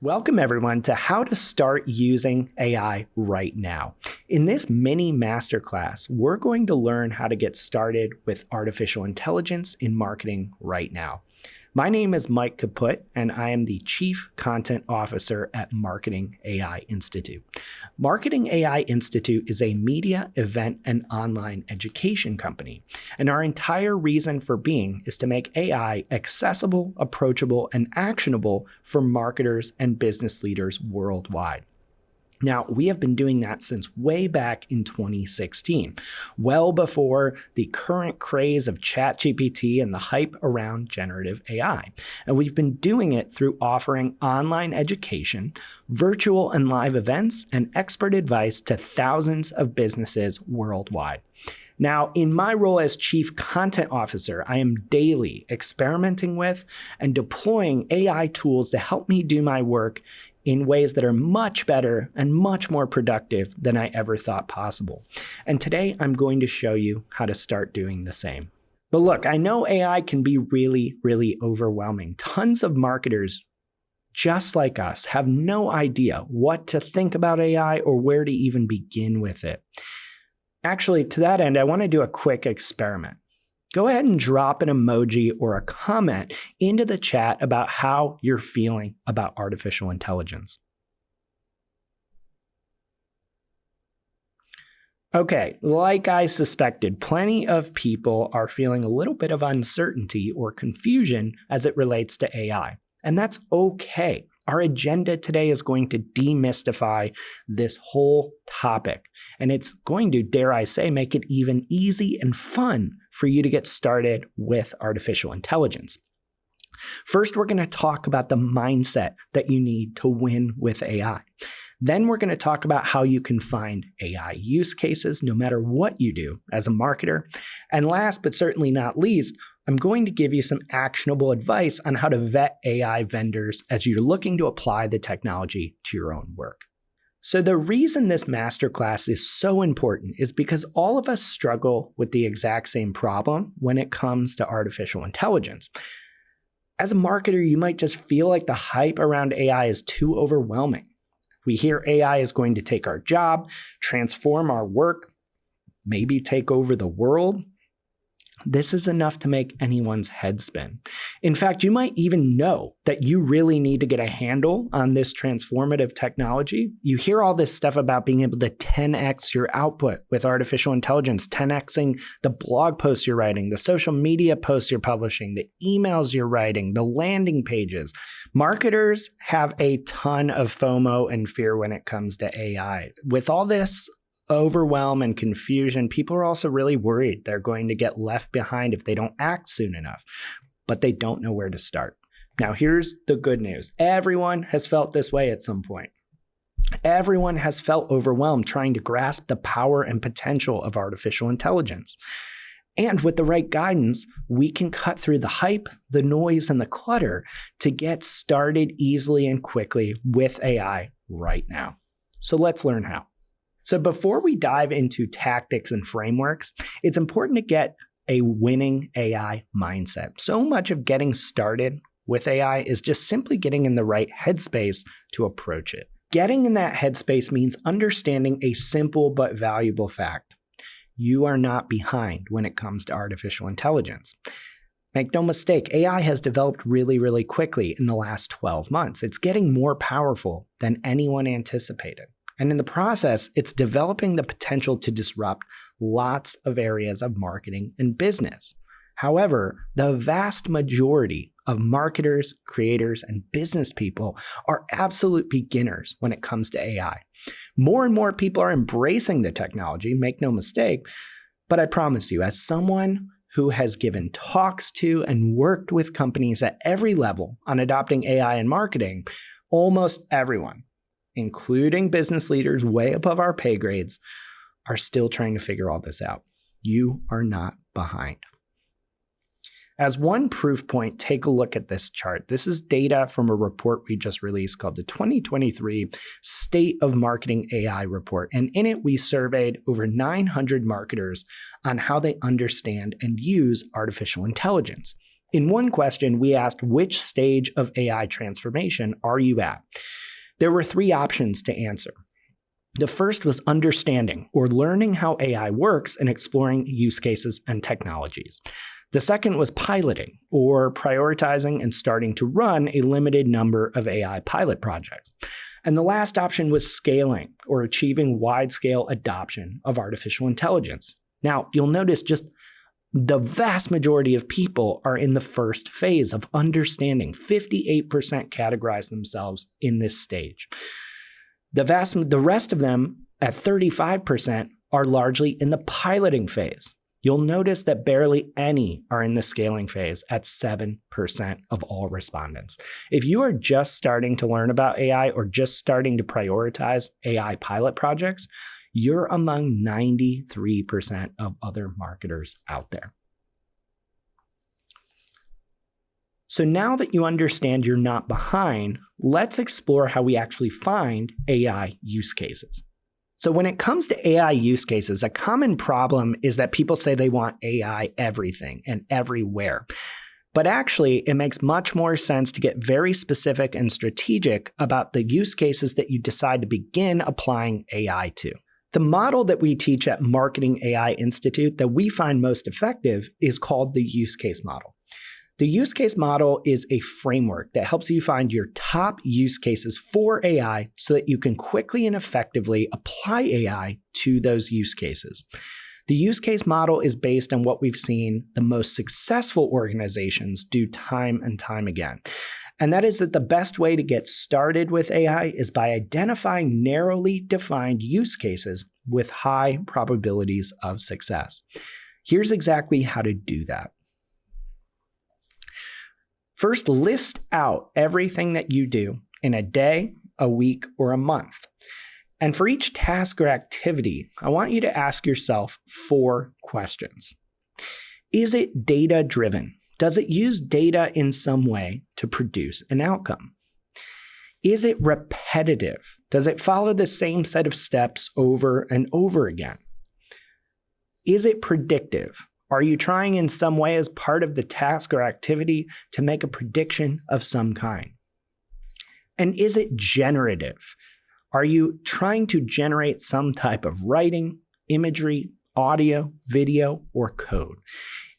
Welcome everyone to how to start using AI right now. In this mini masterclass, we're going to learn how to get started with artificial intelligence in marketing right now. My name is Mike Kaput, and I am the Chief Content Officer at Marketing AI Institute. Marketing AI Institute is a media, event, and online education company, and our entire reason for being is to make AI accessible, approachable, and actionable for marketers and business leaders worldwide. Now, we have been doing that since way back in 2016, well before the current craze of ChatGPT and the hype around generative AI. And we've been doing it through offering online education, virtual and live events, and expert advice to thousands of businesses worldwide. Now, in my role as Chief Content Officer, I am daily experimenting with and deploying AI tools to help me do my work in ways that are much better and much more productive than I ever thought possible. And today I'm going to show you how to start doing the same. But look, I know AI can be really, really overwhelming. Tons of marketers, just like us, have no idea what to think about AI or where to even begin with it. Actually, to that end, I want to do a quick experiment. Go ahead and drop an emoji or a comment into the chat about how you're feeling about artificial intelligence. Okay, like I suspected, plenty of people are feeling a little bit of uncertainty or confusion as it relates to AI, and that's okay. Our agenda today is going to demystify this whole topic, and it's going to, dare I say, make it even easy and fun for you to get started with artificial intelligence. First, we're going to talk about the mindset that you need to win with AI. Then we're going to talk about how you can find AI use cases no matter what you do as a marketer. And last but certainly not least, I'm going to give you some actionable advice on how to vet AI vendors as you're looking to apply the technology to your own work. So the reason this masterclass is so important is because all of us struggle with the exact same problem when it comes to artificial intelligence. As a marketer, you might just feel like the hype around AI is too overwhelming. We hear AI is going to take our job, transform our work, maybe take over the world. This is enough to make anyone's head spin. In fact, you might even know that you really need to get a handle on this transformative technology. You hear all this stuff about being able to 10x your output with artificial intelligence, 10xing the blog posts you're writing, the social media posts you're publishing, the emails you're writing, the landing pages. Marketers have a ton of FOMO and fear when it comes to AI. With all this overwhelm and confusion, people are also really worried they're going to get left behind if they don't act soon enough, but they don't know where to start. Now, here's the good news. Everyone has felt this way at some point. Everyone has felt overwhelmed trying to grasp the power and potential of artificial intelligence. And with the right guidance, we can cut through the hype, the noise, and the clutter to get started easily and quickly with AI right now. So let's learn how. So before we dive into tactics and frameworks, it's important to get a winning AI mindset. So much of getting started with AI is just simply getting in the right headspace to approach it. Getting in that headspace means understanding a simple but valuable fact. You are not behind when it comes to artificial intelligence. Make no mistake, AI has developed really, really quickly in the last 12 months. It's getting more powerful than anyone anticipated. And in the process, it's developing the potential to disrupt lots of areas of marketing and business. However, the vast majority of marketers, creators, and business people are absolute beginners when it comes to AI. More and more people are embracing the technology, make no mistake, but I promise you, as someone who has given talks to and worked with companies at every level on adopting AI in marketing, almost everyone, including business leaders way above our pay grades, are still trying to figure all this out. You are not behind. As one proof point, take a look at this chart. This is data from a report we just released called the 2023 State of Marketing AI Report. And in it, we surveyed over 900 marketers on how they understand and use artificial intelligence. In one question, we asked, which stage of AI transformation are you at? There were 3 options to answer. The first was understanding or learning how AI works and exploring use cases and technologies. The second was piloting or prioritizing and starting to run a limited number of AI pilot projects. And the last option was scaling or achieving wide-scale adoption of artificial intelligence. Now, you'll notice just the vast majority of people are in the first phase of understanding. 58% categorize themselves in this stage. The rest of them, at 35%, are largely in the piloting phase. You'll notice that barely any are in the scaling phase at 7% of all respondents. If you are just starting to learn about AI or just starting to prioritize AI pilot projects, you're among 93% of other marketers out there. So now that you understand you're not behind, let's explore how we actually find AI use cases. So when it comes to AI use cases, a common problem is that people say they want AI everything and everywhere. But actually, it makes much more sense to get very specific and strategic about the use cases that you decide to begin applying AI to. The model that we teach at Marketing AI Institute that we find most effective is called the use case model. The use case model is a framework that helps you find your top use cases for AI so that you can quickly and effectively apply AI to those use cases. The use case model is based on what we've seen the most successful organizations do time and time again. And that is that the best way to get started with AI is by identifying narrowly defined use cases with high probabilities of success. Here's exactly how to do that. First, list out everything that you do in a day, a week, or a month. And for each task or activity, I want you to ask yourself 4 questions. Is it data-driven? Does it use data in some way to produce an outcome? Is it repetitive? Does it follow the same set of steps over and over again? Is it predictive? Are you trying in some way as part of the task or activity to make a prediction of some kind? And is it generative? Are you trying to generate some type of writing, imagery, audio, video, or code?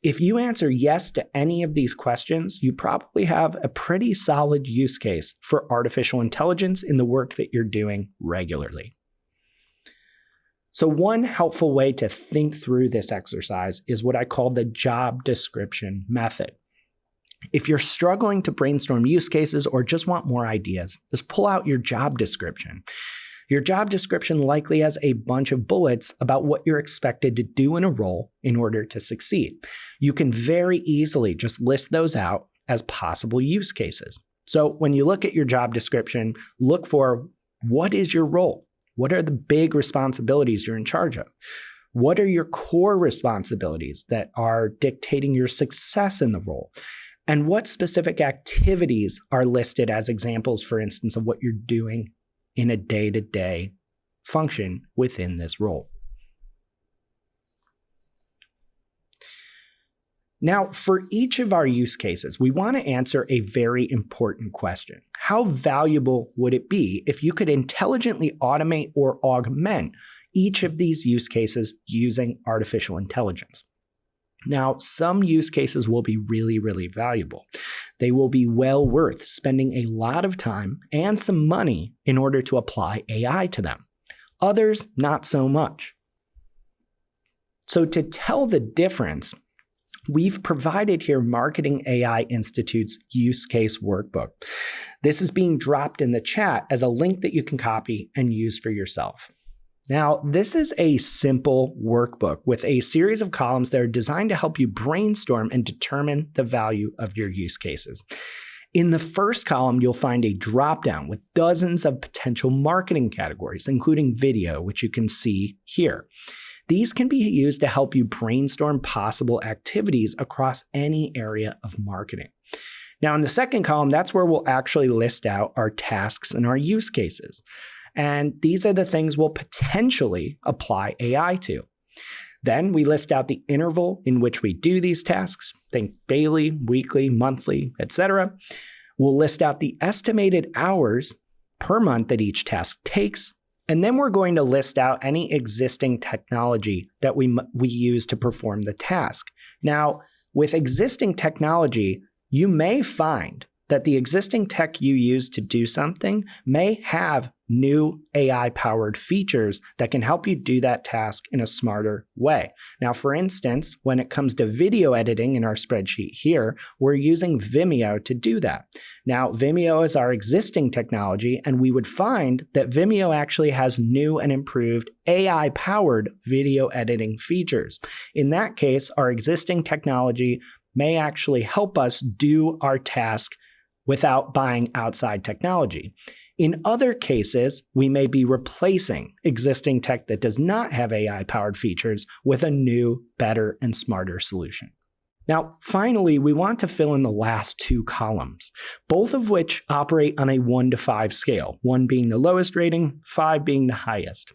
If you answer yes to any of these questions, you probably have a pretty solid use case for artificial intelligence in the work that you're doing regularly. So one helpful way to think through this exercise is what I call the job description method. If you're struggling to brainstorm use cases or just want more ideas, just pull out your job description. Your job description likely has a bunch of bullets about what you're expected to do in a role in order to succeed. You can very easily just list those out as possible use cases. So when you look at your job description, look for what is your role? What are the big responsibilities you're in charge of? What are your core responsibilities that are dictating your success in the role? And what specific activities are listed as examples, for instance, of what you're doing in a day-to-day function within this role? Now, for each of our use cases, we want to answer a very important question. How valuable would it be if you could intelligently automate or augment each of these use cases using artificial intelligence? Now, some use cases will be really, really valuable. They will be well worth spending a lot of time and some money in order to apply AI to them. Others, not so much. So to tell the difference, we've provided here Marketing AI Institute's use case workbook. This is being dropped in the chat as a link that you can copy and use for yourself. Now, this is a simple workbook with a series of columns that are designed to help you brainstorm and determine the value of your use cases. In the first column, you'll find a dropdown with dozens of potential marketing categories, including video, which you can see here. These can be used to help you brainstorm possible activities across any area of marketing. Now, in the second column, that's where we'll actually list out our tasks and our use cases. And these are the things we'll potentially apply AI to. Then we list out the interval in which we do these tasks, think daily, weekly, monthly, etc. We'll list out the estimated hours per month that each task takes. And then we're going to list out any existing technology that we use to perform the task. Now, with existing technology, you may find that the existing tech you use to do something may have new AI-powered features that can help you do that task in a smarter way. Now, for instance, when it comes to video editing in our spreadsheet here, we're using Vimeo to do that. Now, Vimeo is our existing technology, and we would find that Vimeo actually has new and improved AI-powered video editing features. In that case, our existing technology may actually help us do our task without buying outside technology. In other cases, we may be replacing existing tech that does not have AI-powered features with a new, better, and smarter solution. Now, finally, we want to fill in the last two columns, both of which operate on a 1 to 5 scale, 1 being the lowest rating, 5 being the highest.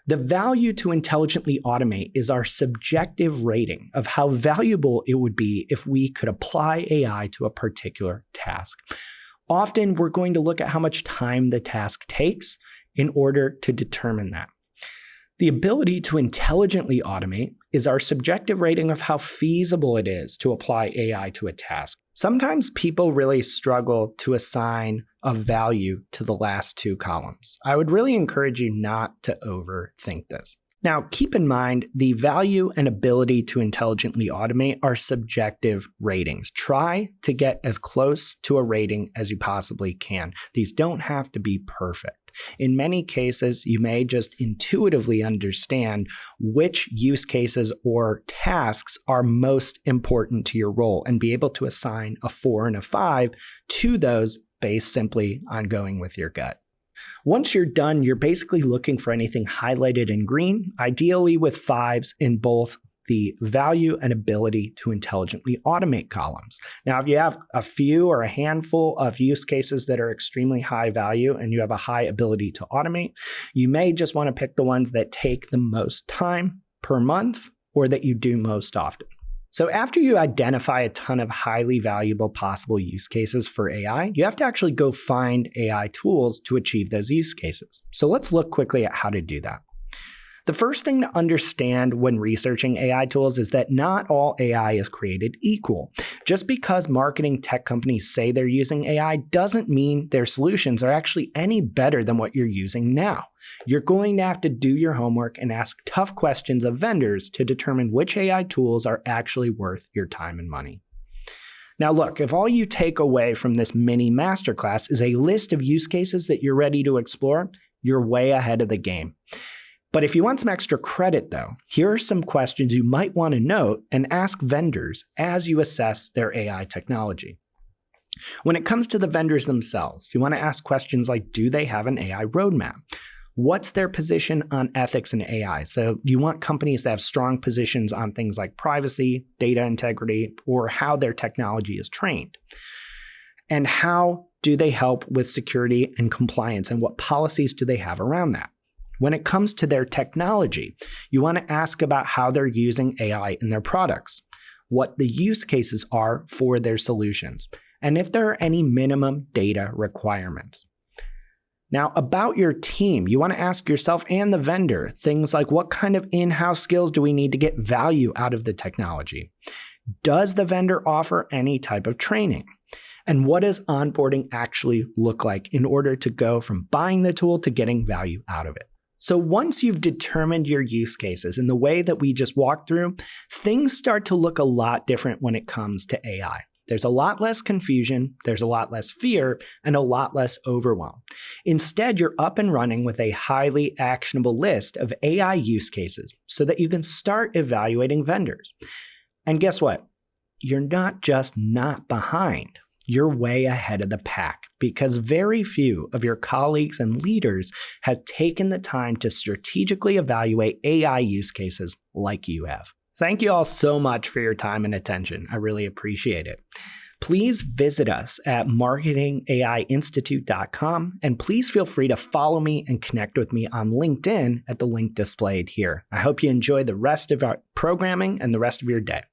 The value to intelligently automate is our subjective rating of how valuable it would be if we could apply AI to a particular task. Often, we're going to look at how much time the task takes in order to determine that. The ability to intelligently automate is our subjective rating of how feasible it is to apply AI to a task. Sometimes people really struggle to assign a value to the last two columns. I would really encourage you not to overthink this. Now, keep in mind, the value and ability to intelligently automate are subjective ratings. Try to get as close to a rating as you possibly can. These don't have to be perfect. In many cases, you may just intuitively understand which use cases or tasks are most important to your role and be able to assign a 4 and a 5 to those based simply on going with your gut. Once you're done, you're basically looking for anything highlighted in green, ideally with 5s in both the value and ability to intelligently automate columns. Now, if you have a few or a handful of use cases that are extremely high value and you have a high ability to automate, you may just want to pick the ones that take the most time per month or that you do most often. So after you identify a ton of highly valuable possible use cases for AI, you have to actually go find AI tools to achieve those use cases. So let's look quickly at how to do that. The first thing to understand when researching AI tools is that not all AI is created equal. Just because marketing tech companies say they're using AI doesn't mean their solutions are actually any better than what you're using now. You're going to have to do your homework and ask tough questions of vendors to determine which AI tools are actually worth your time and money. Now look, if all you take away from this mini masterclass is a list of use cases that you're ready to explore, you're way ahead of the game. But if you want some extra credit though, here are some questions you might want to note and ask vendors as you assess their AI technology. When it comes to the vendors themselves, you want to ask questions like, do they have an AI roadmap? What's their position on ethics and AI? So you want companies that have strong positions on things like privacy, data integrity, or how their technology is trained. And how do they help with security and compliance, and what policies do they have around that? When it comes to their technology, you want to ask about how they're using AI in their products, what the use cases are for their solutions, and if there are any minimum data requirements. Now, about your team, you want to ask yourself and the vendor things like, what kind of in-house skills do we need to get value out of the technology? Does the vendor offer any type of training? And what does onboarding actually look like in order to go from buying the tool to getting value out of it? So once you've determined your use cases in the way that we just walked through, things start to look a lot different when it comes to AI. There's a lot less confusion, there's a lot less fear, and a lot less overwhelm. Instead, you're up and running with a highly actionable list of AI use cases so that you can start evaluating vendors. And guess what? You're not just not behind. You're way ahead of the pack because very few of your colleagues and leaders have taken the time to strategically evaluate AI use cases like you have. Thank you all so much for your time and attention. I really appreciate it. Please visit us at marketingaiinstitute.com, and please feel free to follow me and connect with me on LinkedIn at the link displayed here. I hope you enjoy the rest of our programming and the rest of your day.